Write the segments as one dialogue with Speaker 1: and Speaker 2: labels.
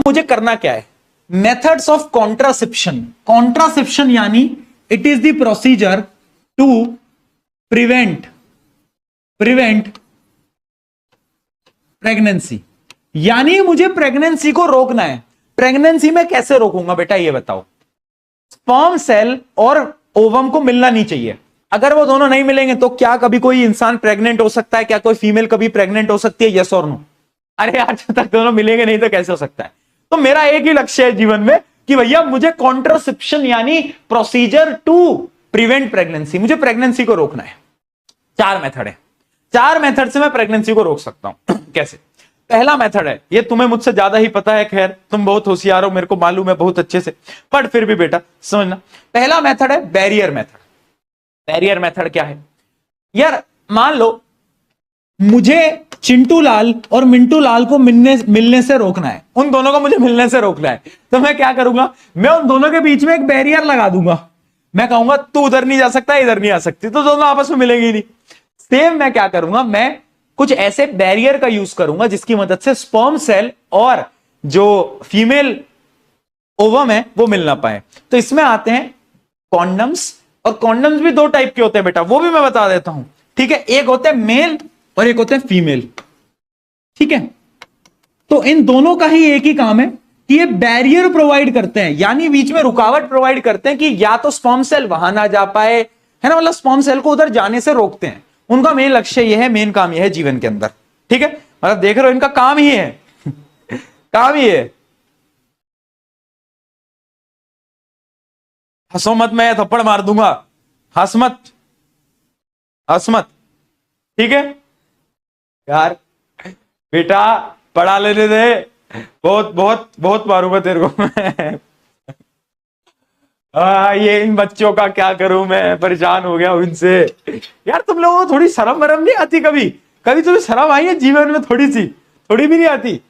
Speaker 1: मुझे करना क्या है, मेथड्स ऑफ कॉन्ट्रासेप्शन। कॉन्ट्रासेप्शन यानी it is the procedure to prevent pregnancy, यानी मुझे प्रेगनेंसी को रोकना है। प्रेगनेंसी में कैसे रोकूंगा बेटा ये बताओ। स्पर्म सेल और ओवम को मिलना नहीं चाहिए। अगर वो दोनों नहीं मिलेंगे तो क्या कभी कोई इंसान प्रेग्नेंट हो सकता है? क्या कोई फीमेल कभी प्रेग्नेंट हो सकती है? यस और नो? अरे यार जब तक दोनों मिलेंगे नहीं तो कैसे हो सकता है? तो मेरा एक ही लक्ष्य है जीवन में कि भैया मुझे कॉन्ट्रासेप्शन यानी प्रोसीजर टू प्रिवेंट प्रेगनेंसी, मुझे प्रेगनेंसी को रोकना है। 4 मेथड है, 4 मेथड से मैं प्रेगनेंसी को रोक सकता हूं। कैसे? पहला मेथड है, ये तुम्हें मुझसे ज्यादा ही पता है, खैर तुम बहुत होशियार हो, मेरे को मालूम है बहुत अच्छे से, पर फिर भी बेटा समझना। पहला मेथड है बैरियर मेथड। बैरियर मेथड क्या है यार? मान लो मुझे चिंटू लाल और मिंटू लाल को मिलने से रोकना है, उन दोनों को मुझे मिलने से रोकना है, तो मैं क्या करूंगा? मैं उन दोनों के बीच में एक बैरियर लगा दूंगा। मैं कहूंगा तू उधर नहीं जा सकता, इधर नहीं आ सकती, तो दोनों आपस में मिलेंगे ही नहीं। सेम मैं क्या करूंगा, मैं कुछ ऐसे बैरियर का यूज करूंगा जिसकी मदद से स्पर्म सेल और जो फीमेल ओवम है वो मिल ना पाए। तो इसमें आते हैं कॉन्डम्स, और कॉन्डम्स भी 2 टाइप के होते हैं बेटा, वो भी मैं बता देता हूं, ठीक है? एक होते हैं मेल और एक होते हैं फीमेल, ठीक है? तो इन दोनों का ही एक ही काम है कि ये बैरियर प्रोवाइड करते हैं, यानी बीच में रुकावट प्रोवाइड करते हैं कि या तो स्पर्म सेल वहां ना जा पाए, है ना, मतलब स्पर्म सेल को उधर जाने से रोकते हैं। उनका मेन लक्ष्य यह है, मेन काम यह है जीवन के अंदर, ठीक है? मतलब देख रहे हो इनका काम ही है काम ही है। हंसो मत, मैं थप्पड़ मार दूंगा, हंस मत, हंस मत, ठीक है यार? बेटा पढ़ा लेने दे, बहुत बहुत बहुत मारूंगा तेरे को मैं। ये इन बच्चों का क्या करूं मैं, परेशान हो गया हूं इनसे। यार तुम लोगों को थोड़ी शर्म वरम नहीं आती? कभी कभी तुम्हें शर्म आई है जीवन में? थोड़ी सी, थोड़ी भी नहीं आती?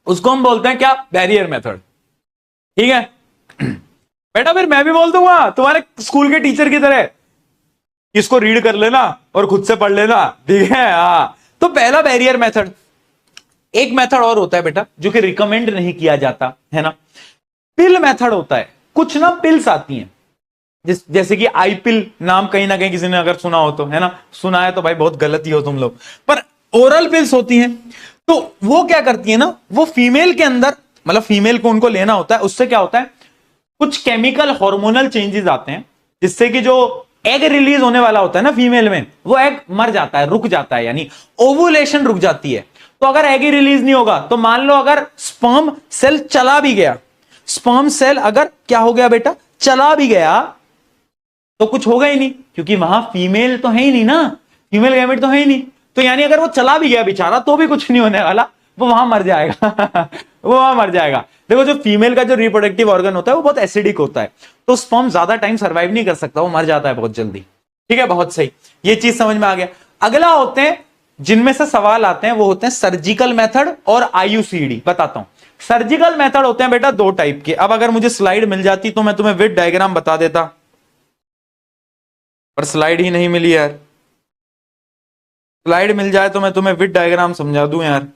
Speaker 1: उसको हम बोलते हैं क्या? बैरियर मेथड, ठीक है बेटा? फिर मैं भी बोल दूंगा तुम्हारे स्कूल के टीचर की तरह, इसको रीड कर लेना और खुद से पढ़ लेना, ठीक है? हाँ, तो पहला बैरियर मेथड। एक मेथड और होता है बेटा जो कि रिकमेंड नहीं किया जाता है ना, पिल मेथड होता है। कुछ ना पिल्स आती हैं, जैसे कि आई पिल नाम कहीं ना कहीं किसी ने अगर सुना हो तो, है ना? सुना है तो भाई बहुत गलत ही हो तुम लोग, पर ओरल पिल्स होती हैं। तो वो क्या करती है ना, वो फीमेल के अंदर, मतलब फीमेल को उनको लेना होता है, उससे क्या होता है, कुछ केमिकल हार्मोनल चेंजेस आते हैं जिससे कि जो एग रिलीज होने वाला होता है ना फीमेल में, वो एग मर जाता है, रुक जाता है, यानी ओवुलेशन रुक जाती है। तो अगर एग ही रिलीज नहीं होगा तो मान लो अगर स्पर्म सेल चला भी गया, स्पर्म सेल अगर क्या हो गया बेटा, चला भी गया, तो कुछ होगा ही नहीं, क्योंकि वहां फीमेल तो है ही नहीं ना, फीमेल गैमेट तो है ही नहीं। तो यानी अगर वो चला भी गया बेचारा तो भी कुछ नहीं होने वाला, वो वहां मर जाएगा वो वहां मर जाएगा। देखो जो फीमेल का जो रिप्रोडक्टिव ऑर्गन होता है वो बहुत एसिडिक होता है, तो स्पर्म ज्यादा टाइम सर्वाइव नहीं कर सकता, वो मर जाता है बहुत जल्दी, ठीक है? बहुत सही, ये चीज समझ में आ गया। अगला होते हैं जिनमें से सवाल आते हैं, वो होते हैं सर्जिकल मेथड और आईयूसीडी। बताता हूं, सर्जिकल मेथड होते हैं बेटा 2 टाइप के। अब अगर मुझे स्लाइड मिल जाती तो मैं तुम्हें विद डायग्राम बता देता, पर स्लाइड ही नहीं मिली यार। स्लाइड मिल जाए तो मैं तुम्हें विद डायग्राम समझा दूं यार।